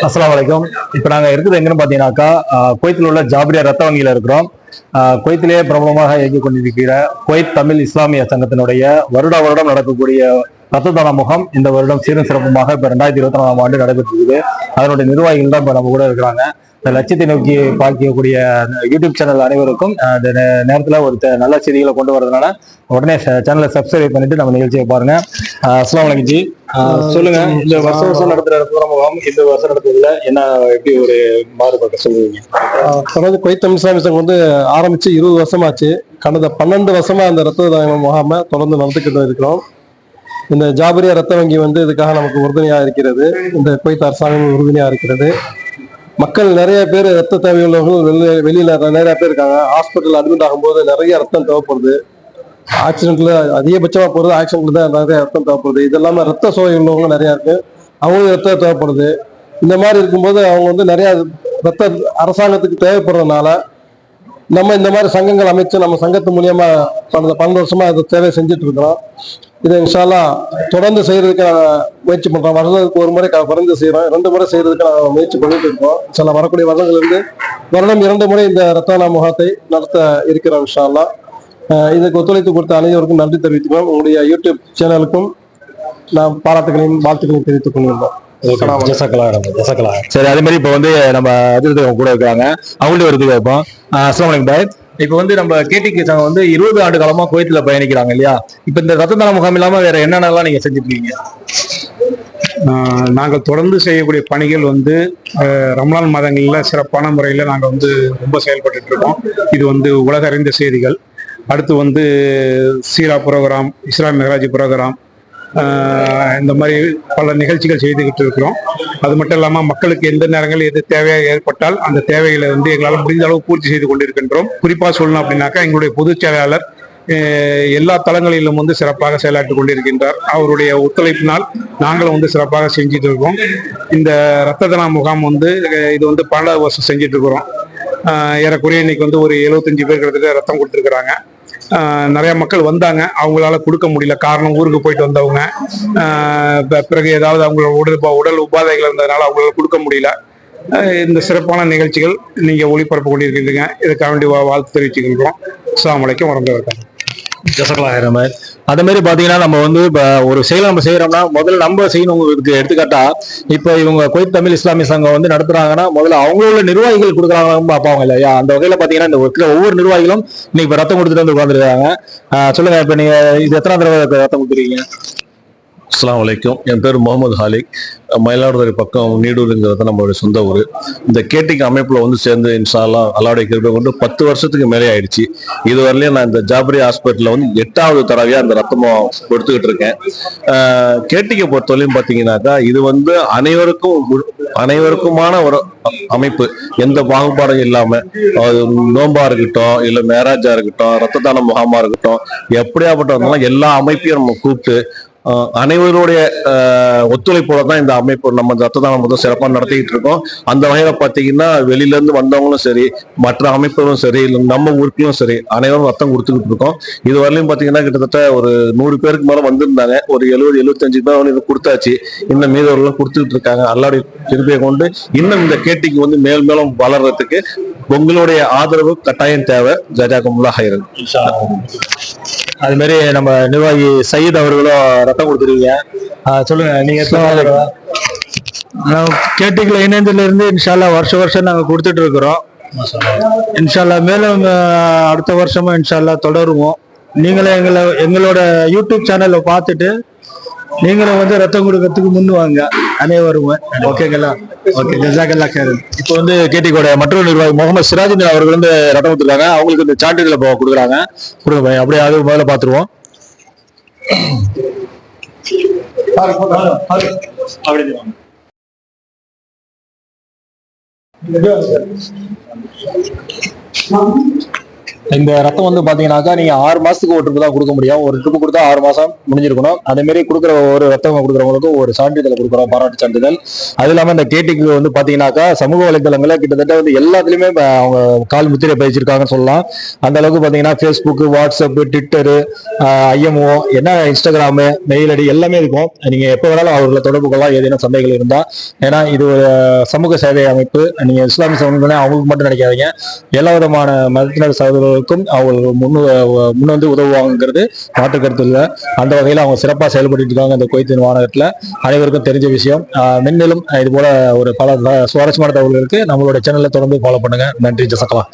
அஸ்ஸலாமு அலைக்கும். இப்போ நாங்கள் இருக்குது எங்கன்னு பார்த்தீங்கன்னாக்கா குவைத்தில் உள்ள ஜாபரியா ரத்த வங்கியில் இருக்கிறோம். குவைத்திலேயே பிரபலமாக இயங்கிக் கொண்டிருக்கிற குவைத் தமிழ் இஸ்லாமிய சங்கத்தினுடைய வருடம் நடக்கக்கூடிய ரத்த தான முகாம் இந்த வருடம் சீரும் சிறப்புமாக இப்போ 2024ஆம் ஆண்டு நடைபெற்றிருக்குது. அதனுடைய நிர்வாகிகள் தான் இப்போ நம்ம கூட இருக்கிறாங்க. இந்த லட்சியத்தை நோக்கி பார்க்கக்கூடிய யூடியூப் சேனல் அனைவருக்கும் இந்த நேரத்தில் ஒரு நல்ல செய்திகளை கொண்டு வரதுனால உடனே சேனலை சப்ஸ்கிரைப் பண்ணிட்டு நம்ம நிகழ்ச்சியை பாருங்க. அஸ்ஸலாமு அலைக்கும் ஜி. சொல்லுங்க, இந்த வருஷம் நடத்துற ரத்த முகாம் இந்த வருஷம் நடத்துறதுல என்ன எப்படி ஒரு மாறுபாட்டை சொல்லுவீங்க? தொடர்ந்து குவைத் தமிழ் இஸ்லாமிய சங்கம் வந்து ஆரம்பிச்சு 20 வருஷமாச்சு. கடந்த 12 வருஷமா அந்த ரத்த தான முகாமை தொடர்ந்து நடத்திக்கிட்டு இருக்கிறோம். இந்த ஜாபரியா ரத்த வங்கி வந்து இதுக்காக நமக்கு உறுதுணையா இருக்கிறது. இந்த குவைத் அரசாங்கம் உறுதுணையா இருக்கிறது. மக்கள் நிறைய பேர் ரத்த தேவை உள்ளவர்கள் வெளியில நிறைய பேர் இருக்காங்க. ஹாஸ்பிட்டல் அட்மிட் ஆகும்போது நிறைய ரத்தம் தேவைப்படுது. ஆக்சிடென்ட்ல அதிகபட்சமா போறது ஆக்சிடென்ட்ல தான் நிறைய ரத்தம் தேவைப்படுது. இது இல்லாம ரத்த சோகை உள்ளவங்க நிறைய இருக்கு, அவங்களுக்கு ரத்தம் தேவைப்படுது. இந்த மாதிரி இருக்கும்போது அவங்க வந்து நிறைய ரத்த அரசாங்கத்துக்கு தேவைப்படுறதுனால நம்ம இந்த மாதிரி சங்கங்கள் அமைச்சு நம்ம சங்கத்து மூலியமா கடந்த 12 வருஷமா இதை தேவை செஞ்சுட்டு இருக்கிறோம். இதை இன்ஷா அல்லாஹ் தொடர்ந்து செய்யறதுக்கு நாங்கள் முயற்சி பண்றோம். வருடத்துக்கு ஒரு முறை குறைந்து செய்யறோம், 2 முறை செய்யறதுக்கு நாங்கள் முயற்சி பண்ணிட்டு இருக்கோம். சில வரக்கூடிய வருடங்களிலிருந்து வருடம் 2 முறை இந்த ரத்த முகாத்தை நடத்த இருக்கிறோம் இன்ஷா அல்லாஹ். இதுக்கு ஒத்துழைத்து கொடுத்த அனைவருக்கும் நன்றி தெரிவித்துக்கிறோம். உங்களுடைய யூடியூப் சேனலுக்கும் நான் பாராட்டுகளையும் வாழ்த்துக்களையும் தெரிவித்துக் கொள்கிறோம். சரி, அதே மாதிரி இப்போ வந்து நம்ம அதிர்ஷ்டம் கூட இருக்காங்க, அவங்கள்ட்ட வருது கேட்போம். அஸ்ஸலாமு அலைக்கும் பாய். இப்போ வந்து நம்ம கேடிகே சங்கம் வந்து 20 ஆண்டு காலமா குவைத்தில் பயணிக்கிறாங்க இல்லையா? இப்போ இந்த ரத்த தான முகாம் இல்லாம வேற என்னென்னலாம் நீங்க செஞ்சுட்டு இருக்கீங்க? நாங்கள் தொடர்ந்து செய்யக்கூடிய பணிகள் வந்து ரமலான் மாதங்களில் சிறப்பான முறையில் நாங்கள் வந்து ரொம்ப செயல்பட்டு இருக்கோம். இது வந்து உலக அறிந்த செய்திகள். அடுத்து வந்து சீரா புரோகிராம், இஸ்லாம் மெஹராஜ் புரோகிராம், இந்த மாதிரி பல நிகழ்ச்சிகள் செய்துக்கிட்டு இருக்கிறோம். அது மட்டும் இல்லாமல் மக்களுக்கு எந்த நேரங்களில் எது தேவையாக ஏற்பட்டால் அந்த தேவைகளை வந்து எங்களால் முடிந்த அளவு பூர்த்தி செய்து கொண்டிருக்கின்றோம். குறிப்பாக சொல்லணும் அப்படின்னாக்கா எங்களுடைய பொதுச் செயலாளர் எல்லா தளங்களிலும் வந்து சிறப்பாக செயலாற்றி கொண்டிருக்கின்றார். அவருடைய ஒத்துழைப்பினால் நாங்களும் வந்து சிறப்பாக செஞ்சுட்டு இருக்கோம். இந்த ரத்த தான முகாம் வந்து இது வந்து 12 வருஷம் செஞ்சுட்டு இருக்கிறோம். ஏறக்குறைய இன்னைக்கு வந்து ஒரு 75 பேர் கிட்டத்தட்ட ரத்தம் கொடுத்துருக்குறாங்க. நிறைய மக்கள் வந்தாங்க, அவங்களால கொடுக்க முடியல. காரணம், ஊருக்கு போயிட்டு வந்தவங்க, பிறகு ஏதாவது அவங்களோட உடல் உபாதைகள் இருந்ததுனால அவங்களால கொடுக்க முடியல. இந்த சிறப்பான நிகழ்ச்சிகள் நீங்க ஒளிபரப்பு கொண்டிருக்கின்றீங்க, இதுக்காக வேண்டி வாழ்த்து தெரிவிச்சுக்கின்றோம். அஸ்ஸலாமு அலைக்கும் வரஹ்மத்துல்லாஹி. அதே மாதிரி பாத்தீங்கன்னா நம்ம வந்து இப்ப ஒரு செயல் நம்ம செய்யறோம்னா முதல்ல நம்ம செய்யணும். உங்களுக்கு எடுத்துக்காட்டா இப்ப இவங்க குவைத் தமிழ் இஸ்லாமிய சங்கம் வந்து நடத்துறாங்கன்னா முதல்ல அவங்களோட நிர்வாகிகள் கொடுக்குறாங்க பார்ப்பாங்க இல்லையா? அந்த வகையில பாத்தீங்கன்னா இந்த ஒவ்வொரு நிர்வாகிகளும் இன்னைக்கு ரத்தம் கொடுத்துட்டு வந்து உட்காந்துருக்காங்க. சொல்லுங்க, இப்ப நீங்க இது எத்தனை தடவை ரத்தம் கொடுத்துருக்கீங்க? அஸ்ஸலாமு அலைக்கும். என் பேர் முகமது ஹாலிக். மயிலாடுதுறை பக்கம் நீடூருங்கிறது நம்மளுடைய சொந்த ஊர். இந்த கேடிகே அமைப்புல வந்து சேர்ந்து இன்ஷா அல்லாஹ் அல்லாஹ்வுடைய கிருபை கொண்டு 10 வருஷத்துக்கு மேலே ஆயிடுச்சு. இதுவரையிலும் நான் இந்த ஜாபரியா ஹாஸ்பிட்டல்ல வந்து 8வது தடவையா அந்த ரத்தமும் கொடுத்துக்கிட்டு இருக்கேன். கேடிகே பொறுத்தவரையும் பாத்தீங்கன்னாக்கா இது வந்து அனைவருக்குமான ஒரு அமைப்பு. எந்த பாகுபாடும் இல்லாம, நோம்பா இருக்கட்டும், இல்ல மேராஜா இருக்கட்டும், ரத்த தான முகாமா இருக்கட்டும், எப்படியாப்பட்ட வந்தாலும் எல்லா அமைப்பையும் நம்ம கூப்பிட்டு அனைவருடைய ஒத்துழைப்போட தான் இந்த அமைப்பு நம்ம ரத்த தானம் முதல் சிறப்பாக நடத்திக்கிட்டு இருக்கோம். அந்த வகையில பாத்தீங்கன்னா வெளியில இருந்து வந்தவங்களும் சரி, மற்ற அமைப்புகளும் சரி, இல்லை நம்ம ஊருக்கும் சரி, அனைவரும் ரத்தம் கொடுத்துக்கிட்டு இருக்கோம். இது வரலையும் பாத்தீங்கன்னா கிட்டத்தட்ட ஒரு 100 பேருக்கு மேல வந்திருந்தாங்க. ஒரு 70-75 பேர் வந்து கொடுத்தாச்சு. இன்னும் மீதவர்களும் கொடுத்துக்கிட்டு இருக்காங்க. அல்லாஹ்வுடைய கிருபையை கொண்டு இன்னும் இந்த கேடிகே வந்து மேலும் வளர்றதுக்கு உங்களுடைய ஆதரவு கட்டாயம் தேவை. ஜஸாக்குமுல்லாஹ் ஹைரன். அது மாதிரி நம்ம நிர்வாகி சயீத் அவர்களும் ரத்தம் கொடுத்துருக்கீங்க. சொல்லுங்க, நீங்க கேடிகே இணையத்துல இருந்து இன்ஷா அல்லாஹ் வருஷம் நாங்க கொடுத்துட்டு இருக்கிறோம். இன்ஷா அல்லாஹ் மேலும் அடுத்த வருஷமும் இன்ஷா அல்லாஹ் தொடருவோம். நீங்களே எங்களோட யூடியூப் சேனலை பார்த்துட்டு நீங்களும் வந்து ரத்தம் கொடுக்கறதுக்கு முன்னுவாங்க அனைவரும். ஓகேங்களா? ஓகே, ஜஸாக்கல்லாஹ் ஹைரன். இப்போ வந்து கேடிகேயோட மற்றொரு நிர்வாகி முகமது சிராஜுதீன் அவர்கள் வந்து ரத்தம் கொடுத்துருக்காங்க. அவங்களுக்கு இந்த சான்றிதழை கொடுக்குறாங்க. கொடுங்க, அப்படியே அது முதல்ல பார்த்துருவோம். இந்த ரத்தம் வந்து பாத்தீங்கன்னாக்கா நீங்க 6 மாசத்துக்கு ஒரு ட்ரிப் தான் கொடுக்க முடியும். ஒரு ட்ரிப் கொடுத்தா 6 மாசம் முடிஞ்சிருக்கணும். அதே மாதிரி கொடுக்குற ஒரு ரத்தம் கொடுக்குறவங்களுக்கு ஒரு சான்றிதழ் கொடுக்குறோம், பாராட்டு சான்றிதழ். அது இல்லாம இந்த கேட்டிக்கு வந்து பாத்தீங்கன்னாக்கா சமூக வலைதளங்கள கிட்டத்தட்ட வந்து எல்லாத்துலயுமே அவங்க கால் முத்திரை பதிச்சிருக்காங்கன்னு சொல்லலாம். அந்த அளவுக்கு பாத்தீங்கன்னா ஃபேஸ்புக், வாட்ஸ்அப், ட்விட்டரு, ஐஎம்ஓ, என்ன இன்ஸ்டாகிராமு, மெயில் ஐடி எல்லாமே இருக்கும். நீங்க எப்ப வேணாலும் அவர்களை தொடர்பு கொள்ளலாம் ஏதேனும் சந்தைகள் இருந்தா. ஏன்னா இது ஒரு சமூக சேவை அமைப்பு. நீங்க இஸ்லாமிய சமூகம் அவங்களுக்கு மட்டும் நினைக்காதீங்க, எல்லா விதமான மதத்தினர் சகோதரர்களுக்கும் அவங்க முன் வந்து உதவுவாங்கிறது மாற்று கருத்து இல்லை. அந்த வகையில் அவங்க சிறப்பாக செயல்பட்டு இருக்காங்க இந்த குவைத்தின் மாநகரத்தில். அனைவருக்கும் தெரிஞ்ச விஷயம். மென்மேலும் இது போல ஒரு பல சுவாரஸ்யமான தகவல்களுக்கு நம்மளோட சேனலை தொடர்ந்து ஃபாலோ பண்ணுங்க. நன்றி, ஜஸாக்கல்லாஹ்.